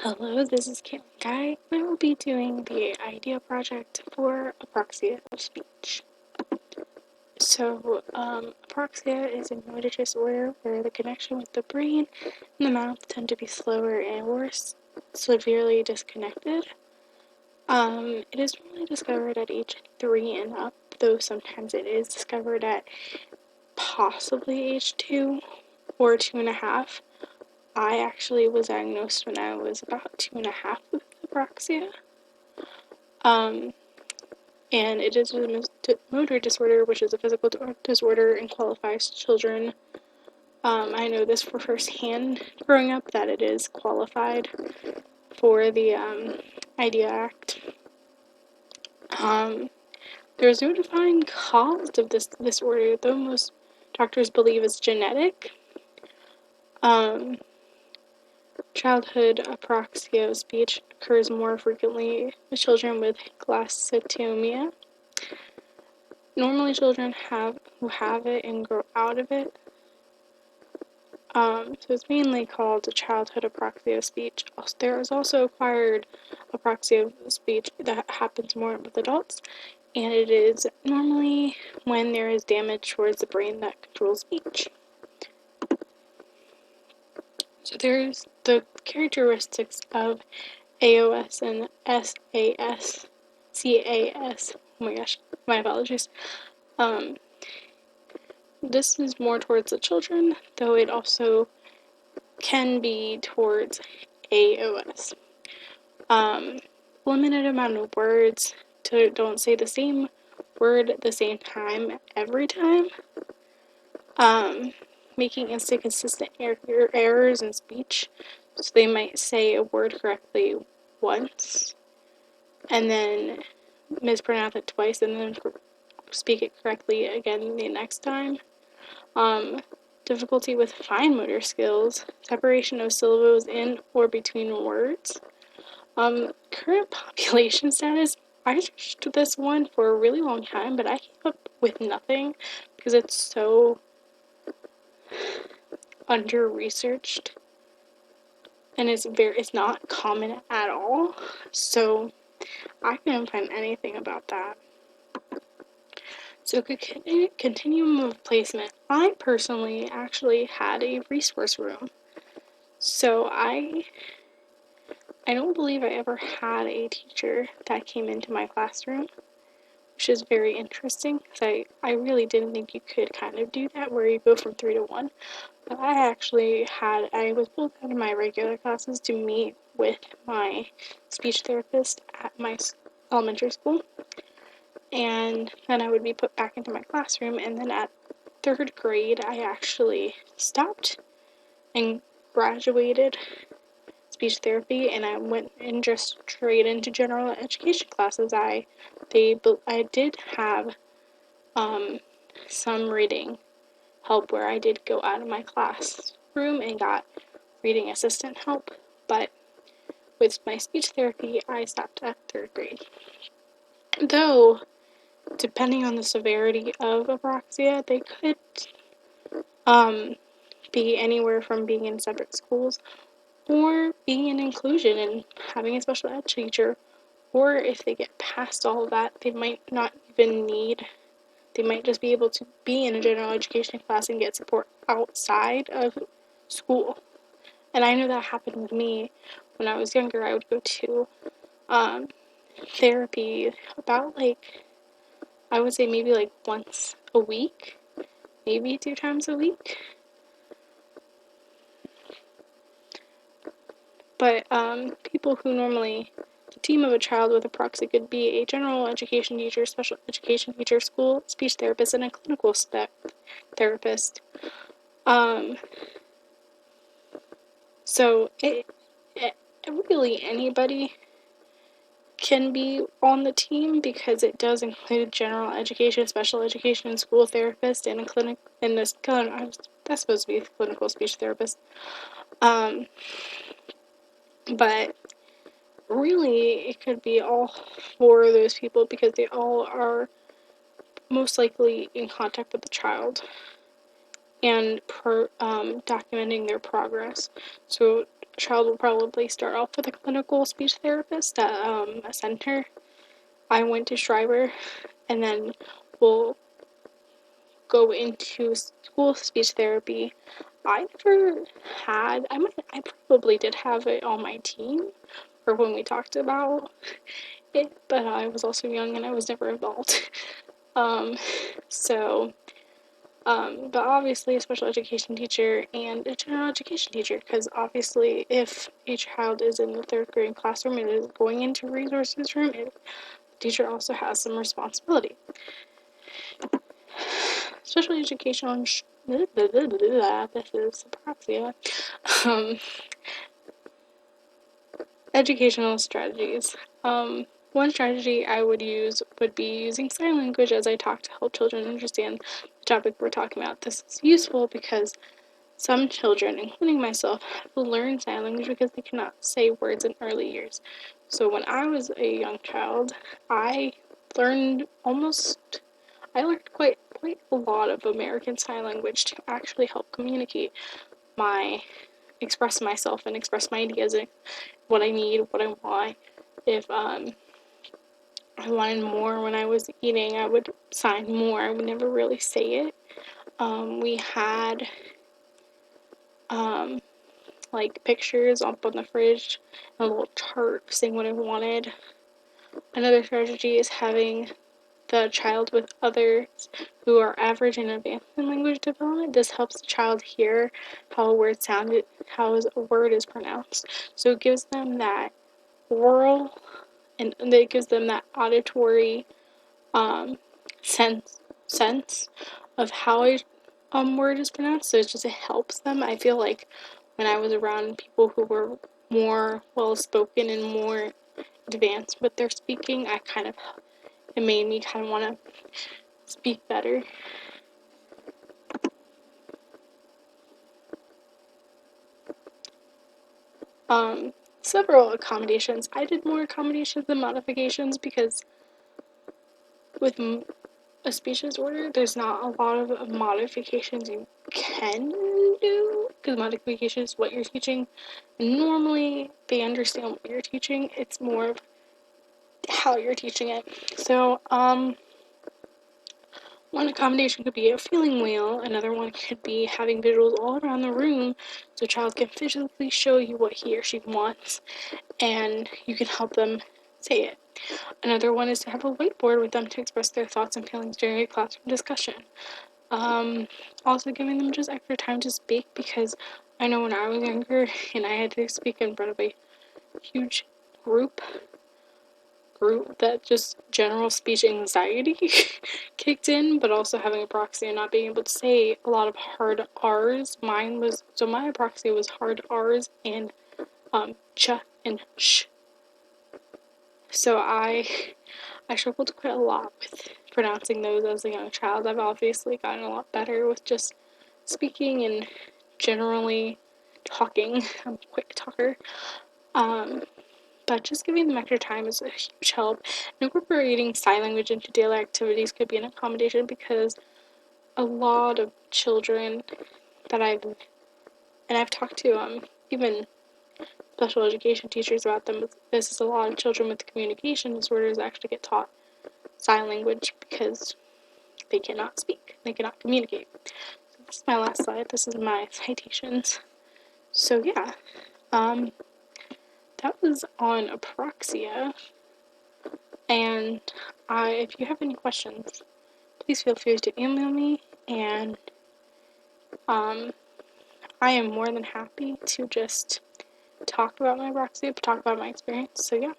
Hello, this is Caitlin Guy. I will be doing the idea project for Apraxia of speech. So, Apraxia is a motor disorder where the connection with the brain and the mouth tend to be slower and worse, severely disconnected. It is normally discovered at age 3 and up, though sometimes it is discovered at possibly age 2 or 2.5. I actually was diagnosed when I was about 2.5 with apraxia. And it is a motor disorder, which is a physical disorder and qualifies children. I know this for firsthand growing up that it is qualified for the IDEA Act. There's no defined cause of this disorder, though most doctors believe it's genetic. Childhood apraxia of speech occurs more frequently with children with glossotomia. Normally children who have it and grow out of it. So it's mainly called childhood apraxia of speech. There is also acquired apraxia of speech that happens more with adults, and it is normally when there is damage towards the brain that controls speech. So there's the characteristics of AOS and SAS, CAS. Oh my gosh, my apologies. This is more towards the children, though it also can be towards AOS. Limited amount of words, don't say the same word at the same time every time. Making inconsistent errors in speech, so they might say a word correctly once and then mispronounce it twice and then speak it correctly again the next time. Difficulty with fine motor skills, separation of syllables in or between words. Current population status, I searched this one for a really long time, but I came up with nothing because it's so under-researched and it's not common at all, so I couldn't find anything about that. So continuum of placement. I personally actually had a resource room. So I don't believe I ever had a teacher that came into my classroom, which is very interesting because I really didn't think you could kind of do that where you go from 3 to 1. But I was pulled out of my regular classes to meet with my speech therapist at my elementary school. And then I would be put back into my classroom, and then at 3rd grade, I actually stopped and graduated speech therapy, and I went in just straight into general education classes. I did have some reading help where I did go out of my classroom and got reading assistant help, but with my speech therapy, I stopped at 3rd grade. Though, depending on the severity of apraxia, they could be anywhere from being in separate schools or being in inclusion and having a special ed teacher, or if they get past all of that, they might just be able to be in a general education class and get support outside of school. And I know that happened with me when I was younger. I would go to therapy about I would say maybe once a week, maybe 2 times a week. But people who normally, the team of a child with apraxia could be a general education teacher, special education teacher, school speech therapist, and a clinical therapist. So it really anybody can be on the team because it does include general education, special education, and school therapist, and that's supposed to be a clinical speech therapist. But really, it could be all 4 of those people because they all are most likely in contact with the child. and documenting their progress. So a child will probably start off with a clinical speech therapist at a center. I went to Schreiber, and then we'll go into school speech therapy. I probably did have it on my team, or when we talked about it, but I was also young and I was never involved. But obviously a special education teacher and a general education teacher, because obviously if a child is in the 3rd grade classroom and is going into resources room, the teacher also has some responsibility. Special education, this is Apraxia. Educational strategies. One strategy I would use would be using sign language as I talk to help children understand the topic we're talking about. This is useful because some children, including myself, have to learn sign language because they cannot say words in early years. So when I was a young child, I learned quite a lot of American Sign Language to actually help communicate express myself and express my ideas and what I need, what I want. If I wanted more when I was eating, I would sign more. I would never really say it. We had like pictures up on the fridge, and a little chart saying what I wanted. Another strategy is having the child with others who are average and advanced in language development. This helps the child hear how a word is pronounced. So it gives them that oral and it gives them that auditory sense of how a word is pronounced. So it helps them. I feel like when I was around people who were more well spoken and more advanced with their speaking, it made me kind of want to speak better. Several accommodations. I did more accommodations than modifications because with a speech disorder, there's not a lot of modifications you can do, because modification is what you're teaching. And normally, they understand what you're teaching. It's more of how you're teaching it. So, one accommodation could be a feeling wheel. Another one could be having visuals all around the room so a child can physically show you what he or she wants, and you can help them say it. Another one is to have a whiteboard with them to express their thoughts and feelings during a classroom discussion. Also giving them just extra time to speak, because I know when I was younger and I had to speak in front of a huge group that just general speech anxiety kicked in, but also having apraxia and not being able to say a lot of hard R's. My apraxia was hard R's and ch and sh. So I struggled quite a lot with pronouncing those as a young child. I've obviously gotten a lot better with just speaking and generally talking. I'm a quick talker. But just giving them extra time is a huge help. And incorporating sign language into daily activities could be an accommodation, because a lot of children that I've talked to, even special education teachers about them, this is a lot of children with communication disorders actually get taught sign language because they cannot speak, they cannot communicate. So this is my last slide. This is my citations. So yeah, that was on apraxia. And if you have any questions, please feel free to email me, and I am more than happy to just talk about my apraxia, talk about my experience. So yeah.